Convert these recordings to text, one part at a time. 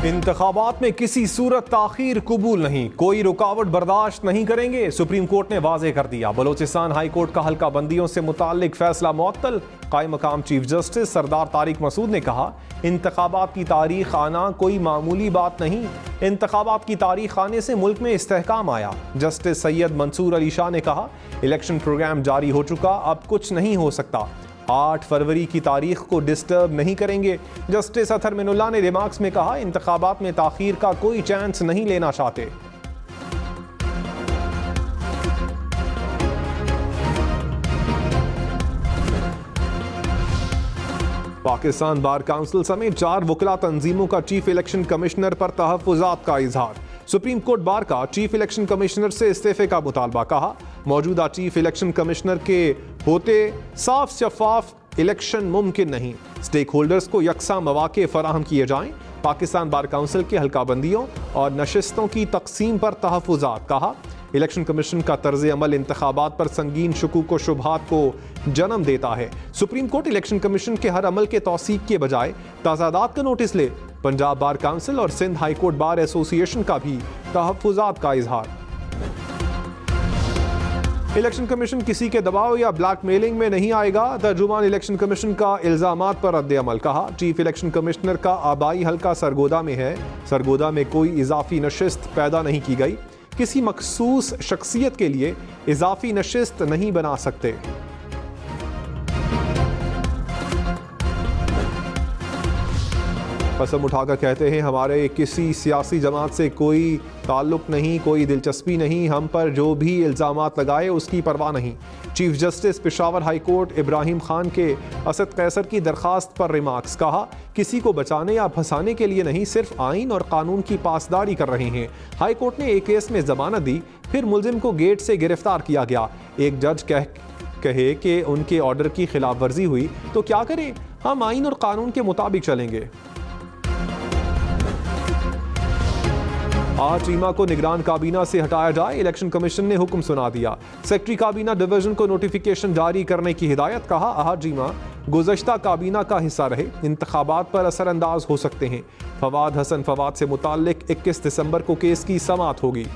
इंतखाबात में किसी सूरत ताखीर कबूल नहीं, कोई रुकावट बर्दाश्त नहीं करेंगे, सुप्रीम कोर्ट ने वाज़ेह कर दिया। बलोचिस्तान हाई कोर्ट का हल्का बंदियों से मुताल्लिक फैसला मुअत्तल। कायम मकाम चीफ जस्टिस सरदार तारिक मसूद ने कहा, इंतखाबात की तारीख आना कोई मामूली बात नहीं, इंतखाबात की तारीख आने से मुल्क में इस्तेहकाम आया। जस्टिस सैयद मंसूर अली शाह ने कहा, इलेक्शन प्रोग्राम जारी हो चुका, अब कुछ नहीं हो सकता, 8 फरवरी की तारीख को डिस्टर्ब नहीं करेंगे। जस्टिस अतहर मिनुल्लाह ने रिमार्क्स में कहा, इंतखाबात में ताखीर का कोई चांस नहीं लेना चाहते। पाकिस्तान बार काउंसिल समेत 4 वकला तंजीमों का चीफ इलेक्शन कमिश्नर पर तहफ़्फ़ुज़ात का इजहार। सुप्रीम कोर्ट बार का चीफ इलेक्शन कमिश्नर से इस्तीफे का मुतालबा। कहा, मौजूदा चीफ इलेक्शन कमिश्नर के होते साफ शफाफ इलेक्शन मुमकिन नहीं, स्टेक होल्डर्स को यकसा मौके फराहम किए जाएं। पाकिस्तान बार काउंसिल के हल्काबंदियों और नशिस्तों की तकसीम पर तहफ़्फ़ुज़ात। कहा, इलेक्शन कमीशन का तर्ज अमल इंतखाबात पर संगीन शुकूक व शुबहात को जन्म देता है। सुप्रीम कोर्ट इलेक्शन कमीशन के हर अमल के तौसीक के बजाय तजादात का नोटिस ले। पंजाब बार काउंसिल और Sindh high court bar association का भी तहफ़्फ़ुज़ात का इजहार। इलेक्शन कमीशन किसी के दबाव या ब्लैकमेलिंग में नहीं आएगा, तर्जुमान इलेक्शन कमीशन का इल्जामात पर रद्द अमल। कहा, चीफ इलेक्शन कमिश्नर का आबाई हल्का सरगोदा में है, सरगोदा में कोई इजाफी नशिस्त पैदा नहीं की गई, किसी मखसूस शख्सियत के लिए इजाफी नशिस्त नहीं बना सकते। कसम उठाकर कहते हैं, हमारे किसी सियासी जमात से कोई ताल्लुक नहीं, कोई दिलचस्पी नहीं, हम पर जो भी इल्ज़ामात लगाए उसकी परवाह नहीं। Chief justice Peshawar high court Ibrahim Khan के असद कैसर की दरखास्त पर रिमार्क्स। कहा, किसी को बचाने या फंसाने के लिए नहीं, सिर्फ आइन और कानून की पासदारी कर रहे हैं। हाई कोर्ट ने एक केस में जमानत दी, फिर मुलजिम को गेट से गिरफ्तार किया गया। एक जज कहे कि उनके ऑर्डर की खिलाफ वर्जी हुई तो क्या करें, हम आइन और कानून के मुताबिक चलेंगे। आज चीमा को निगरान काबीना से हटाया जाए, इलेक्शन कमीशन ने हुक्म सुना दिया। सेक्रेटरी काबीना डिवीजन को नोटिफिकेशन जारी करने की हिदायत। कहा, अहद चीमा गुज़श्ता काबीना का हिस्सा रहे, इंतखाबात पर असरअंदाज हो सकते हैं। फवाद हसन फवाद से मुताल्लिक 21 दिसंबर को केस की समाअत होगी।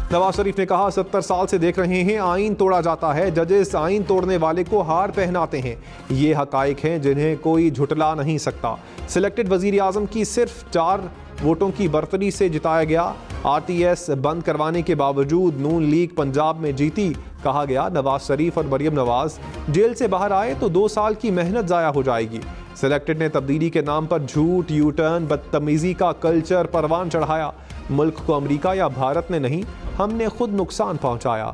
नवाज शरीफ ने कहा, 70 साल से देख रहे हैं आइन तोड़ा जाता है, जजेस आइन तोड़ने वाले को हार पहनाते हैं, ये हकाइक हैं जिन्हें कोई झुटला नहीं सकता। सिलेक्टेड वजीर आजम की सिर्फ 4 वोटों की बर्तरी से जिताया गया। RTS बंद करवाने के बावजूद नून लीग पंजाब में जीती। कहा गया, नवाज शरीफ और मरियम नवाज जेल से बाहर आए तो 2 साल की मेहनत जाया हो जाएगी। सिलेक्टेड ने तब्दीली के नाम पर झूठ, यू टर्न, बदतमीजी का कल्चर परवान चढ़ाया। मुल्क को अमेरिका या भारत ने नहीं, हमने खुद नुकसान पहुंचाया।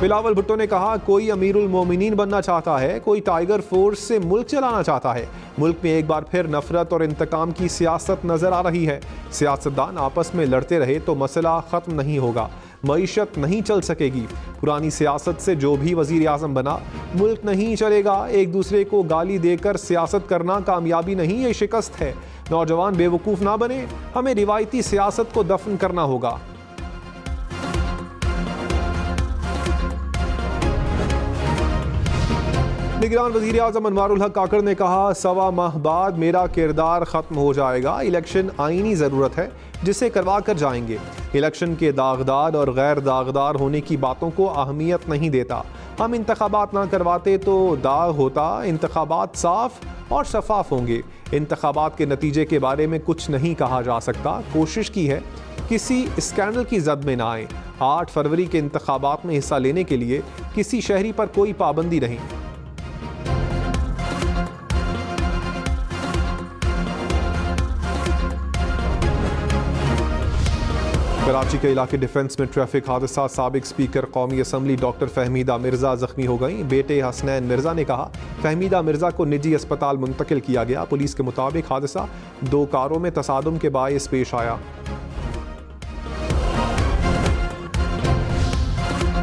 बिलावल भुट्टो ने कहा, कोई अमीरुल मोमिनीन बनना चाहता है, कोई टाइगर फोर्स से मुल्क चलाना चाहता है। मुल्क में एक बार फिर नफरत और इंतकाम की सियासत नजर आ रही है। सियासतदान आपस में लड़ते रहे तो मसला खत्म नहीं होगा, मईशत नहीं चल सकेगी। पुरानी सियासत से जो भी वजीर आजम बना, मुल्क नहीं चलेगा। एक दूसरे को गाली देकर सियासत करना कामयाबी नहीं, ये शिकस्त है। नौजवान बेवकूफ़ ना बने, हमें रिवायती सियासत को दफन करना होगा। निगरान वजीर आजम अनवारुल हक काकड़ ने कहा, 1.25 माह बाद मेरा किरदार खत्म हो जाएगा। इलेक्शन आईनी ज़रूरत है जिसे करवा कर जाएंगे। इलेक्शन के दागदार और गैर दागदार होने की बातों को अहमियत नहीं देता। हम इंतखाबात ना करवाते तो दाग होता, इंतखाबात साफ और शफाफ होंगे। इंतखाबात के नतीजे के बारे में कुछ नहीं कहा जा सकता। कोशिश की है किसी स्कैंडल की जद में ना आए। 8 फरवरी के इंतखाबात में हिस्सा लेने के लिए किसी शहरी पर कोई पाबंदी नहीं। कराची के इलाके डिफेंस में ट्रैफिक हादसा, साबिक स्पीकर कौमी असम्बली डॉक्टर फहमीदा मिर्जा जख्मी हो गई। बेटे हसनैन मिर्जा ने कहा, फहमीदा मिर्जा को निजी अस्पताल मुंतकिल किया गया। पुलिस के मुताबिक हादसा 2 कारों में तसादुम के बायस पेश आया।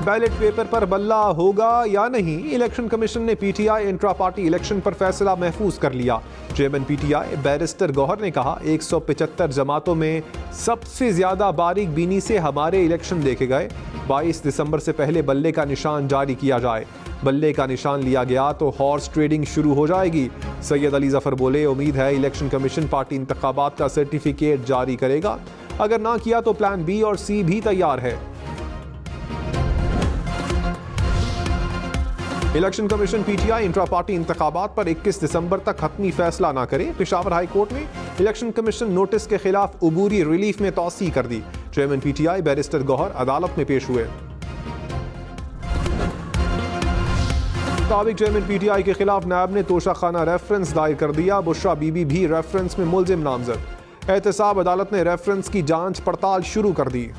बैलेट पेपर पर बल्ला होगा या नहीं, इलेक्शन कमीशन ने PTI इंट्रा पार्टी इलेक्शन पर फैसला महफूज कर लिया। चेयरमैन PTI बैरिस्टर गौहर ने कहा, 175 जमातों में सबसे ज्यादा बारीक बीनी से हमारे इलेक्शन देखे गए। 22 दिसंबर से पहले बल्ले का निशान जारी किया जाए। बल्ले का निशान लिया गया तो हॉर्स ट्रेडिंग शुरू हो जाएगी। सैयद अली जफर बोले, उम्मीद है इलेक्शन कमीशन पार्टी इंतखाबात का सर्टिफिकेट जारी करेगा, अगर ना किया तो प्लान बी और सी भी तैयार है। Election commission PTI intra party इंतखाबात पर 21 दिसंबर तक हतमी फैसला ना करे। पेशावर हाई कोर्ट ने इलेक्शन कमीशन नोटिस के खिलाफ उबूरी रिलीफ में तौसी कर दी। चेयरमैन पीटीआई बैरिस्टर गौहर अदालत में पेश हुए। साबिक चेयरमैन पीटीआई के खिलाफ नायब ने तोशाखाना रेफरेंस दायर कर दिया। बुशरा बीबी भी रेफरेंस में मुलजिम नामजद। एहतसाब अदालत ने रेफरेंस की जांच पड़ताल शुरू कर दी।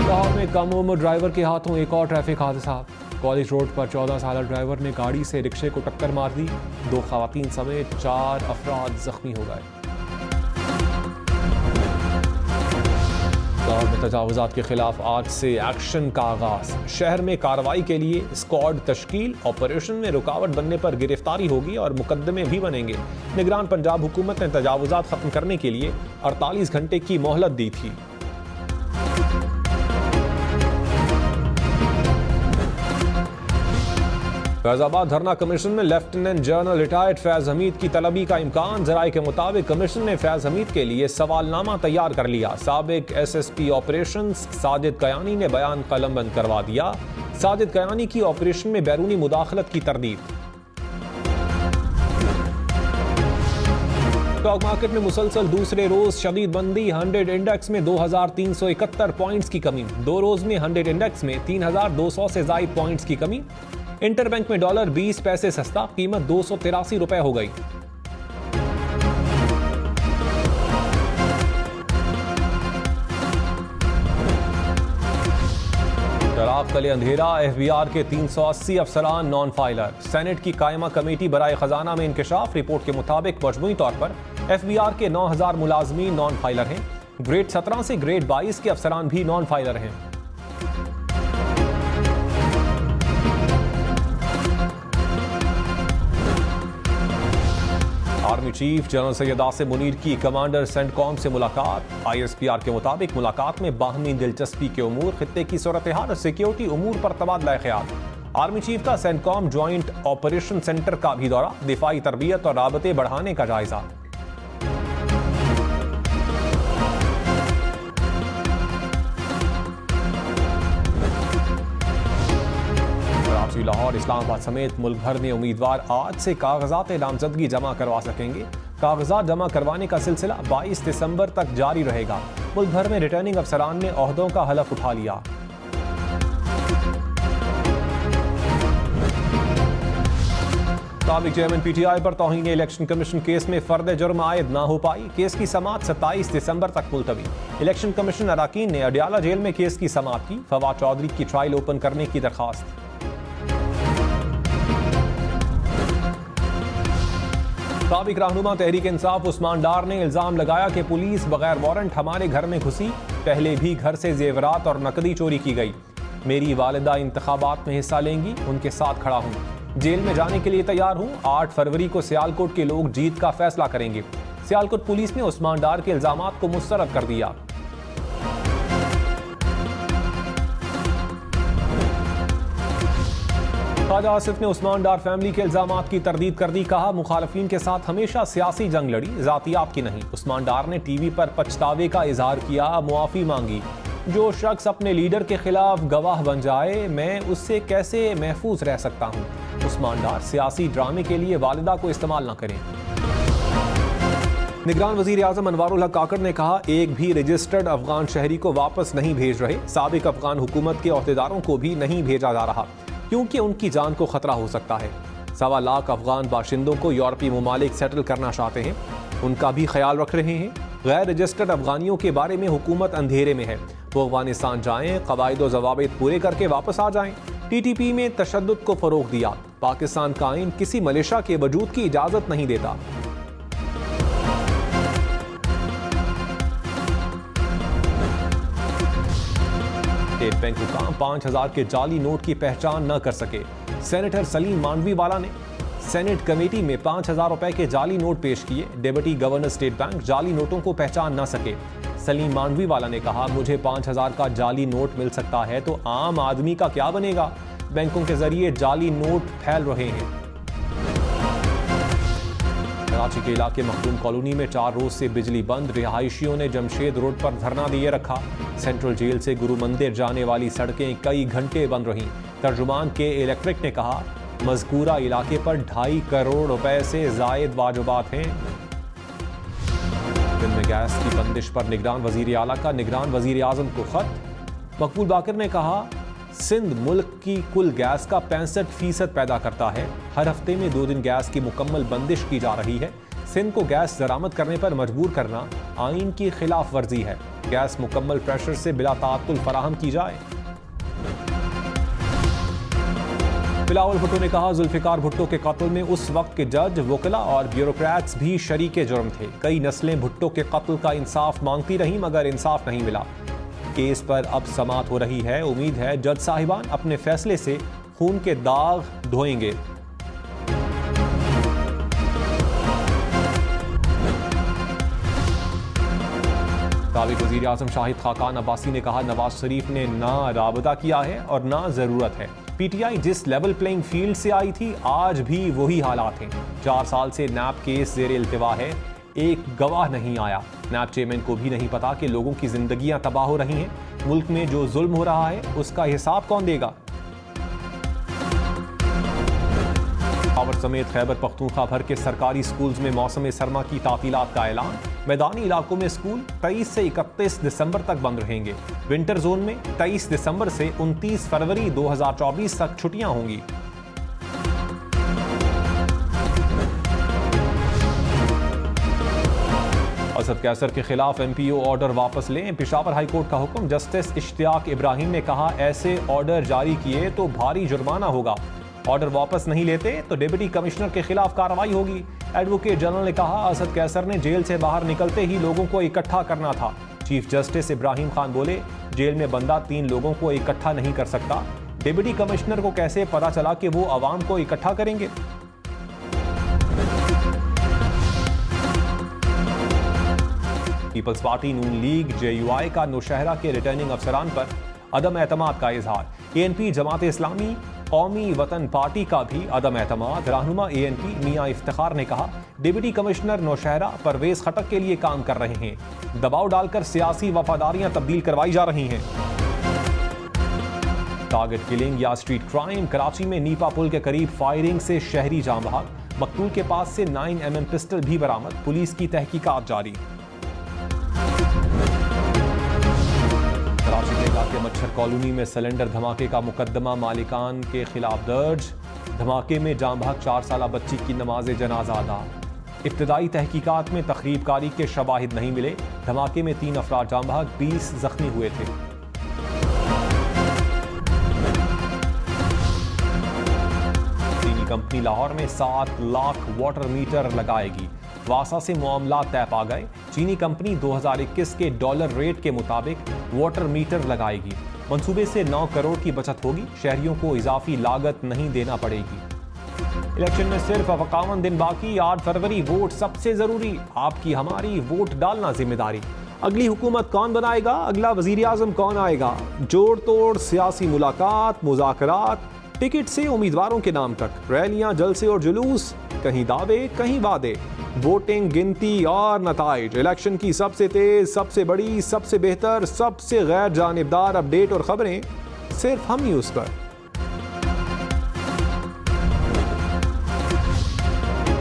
लाहौर में कम उम्र ड्राइवर के हाथों एक और ट्रैफिक हादसा। कॉलेज रोड पर 14 साल ड्राइवर ने गाड़ी से रिक्शे को टक्कर मार दी। 2 खवातीन समेत 4 अफराद जख्मी हो गए। लाहौर में तजावुजात के खिलाफ आज से एक्शन का आगाज। शहर में कार्रवाई के लिए स्क्वाड तश्कील। ऑपरेशन में रुकावट बनने पर गिरफ्तारी होगी और मुकदमे भी बनेंगे। निगरान पंजाब हुकूमत ने तजावुजात खत्म करने के लिए 48 घंटे की मोहलत दी थी। फैजाबाद धरना कमीशन में lieutenant general retired Faiz Hamid की तलबी का इम्कान। जराये के मुताबिक कमीशन ने फैज हमीद के लिए सवालनामा तैयार कर लिया। साबिक एसएसपी ऑपरेशंस साजिद कयानी ने बयान कलमबंद करवा दिया। साजिद कयानी की ऑपरेशन में बैरूनी मुदाखलत की तरदीद। स्टॉक मार्केट में मुसलसल दूसरे रोज शदीद मंदी। 100 इंडेक्स में 2371 पॉइंट्स की कमी। 2 रोज में 100 इंडेक्स में 3200 से जायद पॉइंट्स की कमी। इंटरबैंक में डॉलर 20 पैसे सस्ता, कीमत 283 रुपए हो गई। शराब तले अंधेरा। एफबीआर के 380 अफसरान नॉन फाइलर। सेनेट की कायमा कमेटी बराए खजाना में इंकशाफ। रिपोर्ट के मुताबिक मजमूई तौर पर एफबीआर के 9000 मुलाजमीन नॉन फाइलर हैं। ग्रेड 17 से ग्रेड 22 के अफसरान भी नॉन फाइलर हैं। Army chief general Syed Asim Munir की कमांडर सेंटकॉम से मुलाकात। आईएसपीआर के मुताबिक मुलाकात में बाहमी दिलचस्पी के उमूर, खित्ते की सूरत-ए-हाल और सिक्योरिटी उमूर पर तबादला ख्याल। आर्मी चीफ का सेंटकॉम ज्वाइंट ऑपरेशन सेंटर का भी दौरा। दिफाई तरबियत और राबते बढ़ाने का जायजा। लाहौर, इस्लामाबाद समेत मुल्क भर में उम्मीदवार आज से कागजात नामजदगी जमा करवा सकेंगे। कागजात जमा करवाने का सिलसिला 22 दिसंबर तक जारी रहेगा। मुल्क भर में रिटर्निंग अफसरान ने ओहदों का हलफ उठा लिया। साबिक चेयरमैन पीटीआई पर तौहीन इलेक्शन कमीशन केस में फर्द जुर्म आयद ना हो पाई। केस की समाअत 27 दिसंबर तक मुलतवी। इलेक्शन कमीशन अराकीन ने अडियाला जेल में केस की समाअत की। फवाद चौधरी की ट्रायल ओपन करने की दरखास्त। साबिक रहनुमा तहरीक इंसाफ उस्मान डार ने इल्जाम लगाया कि पुलिस बगैर वारंट हमारे घर में घुसी। पहले भी घर से जेवरात और नकदी चोरी की गई। मेरी वालिदा इंतखाबात में हिस्सा लेंगी, उनके साथ खड़ा हूँ। जेल में जाने के लिए तैयार हूँ। 8 फरवरी को सियालकोट के लोग जीत का फैसला करेंगे। सियालकोट पुलिस ने उस्मान डार के इल्जामात को मुस्तरद कर दिया। ख्वाजा आसिफ ने उस्मान डार फैमिली के इल्जामात की तरदीद कर दी। कहा, मुखालफिन के साथ हमेशा सियासी जंग लड़ी, जातियात की नहीं। उस्मान डार ने टीवी पर पछतावे का इजहार किया, मुआफी मांगी। जो शख्स अपने लीडर के खिलाफ गवाह बन जाए, मैं उससे कैसे महफूज रह सकता हूँ। उस्मान डार सियासी ड्रामे के लिए वालिदा को इस्तेमाल न करें। निगरान वजीर आजम अनवारुल हक काकड़ ने कहा, एक भी रजिस्टर्ड अफगान शहरी को वापस नहीं भेज रहे। साबिक अफगान हुकूमत के अहदेदारों को भी नहीं भेजा जा रहा, क्योंकि उनकी जान को खतरा हो सकता है। 1.25 लाख अफगान बाशिंदों को यूरोपीय ममालिक सेटल करना चाहते हैं, उनका भी ख्याल रख रहे हैं। गैर रजिस्टर्ड अफगानियों के बारे में हुकूमत अंधेरे में है। वो अफगानिस्तान जाएं, कवायद व ज़वाबित पूरे करके वापस आ जाएं। टीटीपी में तशद्दुद को फ़रोग़ दिया। पाकिस्तान का आइन किसी मलेशिया के वजूद की इजाज़त नहीं देता। स्टेट बैंक हुकाम 5000 के जाली नोट की पहचान न कर सके। सेनेटर सलीम मांडवी वाला ने सेनेट कमेटी में 5,000 रुपए के जाली नोट पेश किए। डेप्यूटी गवर्नर स्टेट बैंक जाली नोटों को पहचान न सके। सलीम मांडवी वाला ने कहा, मुझे 5,000 का जाली नोट मिल सकता है तो आम आदमी का क्या बनेगा। बैंकों के जरिए जाली नोट फैल रहे हैं। कराची के इलाके मखदूम कॉलोनी में 4 रोज से बिजली बंद। रिहायशियों ने जमशेद रोड पर धरना दिए रखा। सेंट्रल जेल से गुरु मंदिर जाने वाली सड़कें कई घंटे बंद रहीं। तर्जुमान के इलेक्ट्रिक ने कहा, मज़कूरा इलाके पर 2.5 करोड़ रुपए से जायद वाजिबात हैं। दिन में गैस की बंदिश पर निगरान वजीर आला का निगरान वजीर आजम को खत। मकबूल बाकर ने कहा, सिंध मुल्क की कुल गैस का 65% पैदा करता है। हर हफ्ते में 2 दिन गैस की मुकम्मल बंदिश की जा रही है। सिंध को गैस दरामद करने पर मजबूर करना आइन की खिलाफ वर्जी है। गैस मुकम्मल प्रेशर से बिला ताअत्तुल फराहम की जाए। बिलावल भुट्टो ने कहा, जुल्फिकार भुट्टो के कत्ल में उस वक्त के जज, वकला और ब्यूरोक्रेट्स भी शरीके जुर्म थे। कई नस्लें भुट्टो के कत्ल का इंसाफ मांगती रहीं मगर इंसाफ नहीं मिला। केस पर अब समाअत हो रही है। उम्मीद है जज साहिबान अपने फैसले से खून के दाग धोएंगे। साबिक वजीर आजम शाहिद खाकान अब्बासी ने कहा, नवाज शरीफ ने ना राबता किया है और ना जरूरत है। पीटीआई जिस लेवल प्लेइंग फील्ड से आई थी आज भी वही हालात हैं। 4 साल से नैब केस जेर इल्तिवा है, एक गवाह नहीं आया। नैब चेयरमैन को भी नहीं पता कि लोगों की जिंदगियां तबाह हो रही हैं। मुल्क में जो जुल्म हो रहा है उसका हिसाब कौन देगा। पावर समेत खैबर पख्तूनख्वा भर के सरकारी स्कूल्स में मौसम सरमा की तातीलात का ऐलान। मैदानी इलाकों में स्कूल 23 से 31 दिसंबर तक बंद रहेंगे। विंटर जोन में 23 दिसंबर से 29 फरवरी 2024 तक छुट्टियां होंगी। असद कैसर के खिलाफ एमपीओ ऑर्डर वापस लें। पेशावर हाईकोर्ट का हुक्म। जस्टिस इश्तियाक इब्राहिम ने कहा, ऐसे ऑर्डर जारी किए तो भारी जुर्माना होगा। ऑर्डर वापस नहीं लेते तो डिप्टी कमिश्नर के खिलाफ कार्रवाई होगी। एडवोकेट जनरल ने कहा, असद कैसर ने जेल से बाहर निकलते ही लोगों को इकट्ठा करना था। चीफ जस्टिस इब्राहिम खान बोले, जेल में बंदा 3 लोगों को इकट्ठा नहीं कर सकता। डिप्टी कमिश्नर को कैसे पता चला कि वो आवाम को इकट्ठा करेंगे। पीपल्स पार्टी नून लीग JUI का नौशहरा के रिटर्निंग अफसरान पर अदम एतमाद का इजहार। ANP जमात इस्लामी कौमी वतन पार्टी का भी अदम एतमाद। रहनुमा ANP मियां इफ्तिखार ने कहा, डिप्टी कमिश्नर नौशहरा परवेज खटक के लिए काम कर रहे हैं। दबाव डालकर सियासी वफादारियां तब्दील करवाई जा रही हैं। टारगेट किलिंग या स्ट्रीट क्राइम। कराची में नीपा पुल के करीब फायरिंग से शहरी जाम बहक। मकतूल के पास से 9mm पिस्टल भी बरामद। पुलिस की तहकीकात जारी। कराची के इलाके मच्छर कॉलोनी में सिलेंडर धमाके का मुकदमा मालिकान के खिलाफ दर्ज। धमाके में जाम बहक 4 साला बच्ची की नमाज जनाजा अदा। इब्तदाई तहकीकात में तखरीबकारी के शवाहिद नहीं मिले। धमाके में 3 अफराद जाम बहक, 20 जख्मी हुए थे। चीनी कंपनी लाहौर में 7 लाख वाटर मीटर लगाएगी। वासा से मामला तय पा गए। चीनी कंपनी 2021 के डॉलर रेट के मुताबिक वाटर मीटर लगाएगी। मंसूबे से 9 करोड़ की बचत होगी। शहरियों को इजाफी लागत नहीं देना पड़ेगी। इलेक्शन में सिर्फ 51 दिन बाकी। 8 फरवरी वोट सबसे जरूरी। आपकी हमारी वोट डालना जिम्मेदारी। अगली हुकूमत कौन बनाएगा, अगला वजीर आजम कौन आएगा, जोड़ तोड़ सियासी मुलाकात, मुज़ाकरात, टिकट से उम्मीदवारों के नाम तक, रैलियां, जलसे और जुलूस, कहीं दावे कहीं वादे, वोटिंग, गिनती और नताइज। इलेक्शन की सबसे तेज, सबसे बड़ी, सबसे बेहतर, सबसे गैर जानिबदार अपडेट और खबरें सिर्फ हम न्यूज़ पर।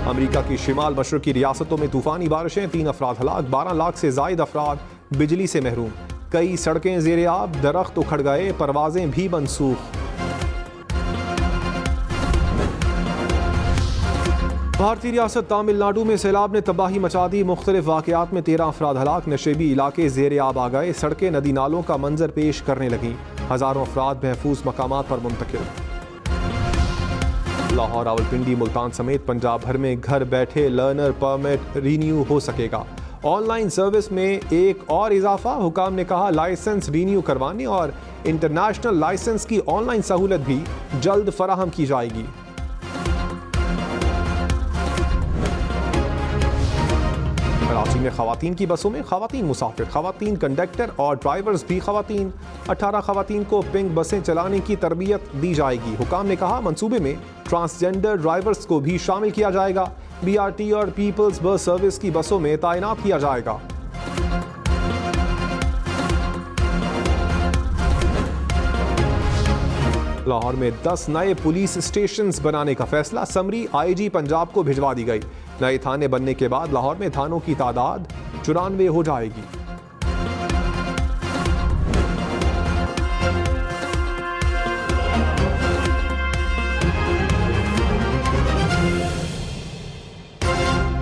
अमेरिका की शिमाल मशरकी रियासतों में तूफानी बारिशें, 3 अफराद हलाक, 12 लाख से जायद अफराद बिजली से महरूम। कई सड़कें ज़ेरे आब, दरख्त उखड़ गए, परवाजें भी मनसूख। भारतीय रियासत तमिलनाडु में सैलाब ने तबाही मचा दी। मुख्तलिफ वाक़यात में 13 अफराद हलाक। नशेबी इलाके ज़ेरे आब आ गए। सड़कें नदी नालों का मंजर पेश करने लगीं। हज़ारों अफराद महफूज मकामात पर मुंतकिल। लाहौर, रावलपिंडी, मुल्तान समेत पंजाब भर में घर बैठे लर्नर परमिट रिन्यू हो सकेगा। ऑनलाइन सर्विस में एक और इजाफा। हुकाम ने कहा, लाइसेंस रिन्यू करवाने और इंटरनेशनल लाइसेंस की ऑनलाइन सहूलत भी जल्द फराहम की जाएगी। कराची में खवातीन की बसों में खवातीन मुसाफिर, खवातीन कंडक्टर और ड्राइवर्स भी खवातीन। 18 खवातीन को पिंक बसें चलाने की तरबियत दी जाएगी। हुकाम ने कहा मंसूबे में ट्रांसजेंडर ड्राइवर्स को भी शामिल किया जाएगा। BRT और पीपल्स बस सर्विस की बसों में तैनात किया जाएगा। लाहौर में 10 नए पुलिस स्टेशंस बनाने का फैसला, समरी IG पंजाब को भिजवा दी गई। नए थाने बनने के बाद लाहौर में थानों की तादाद 94 हो जाएगी।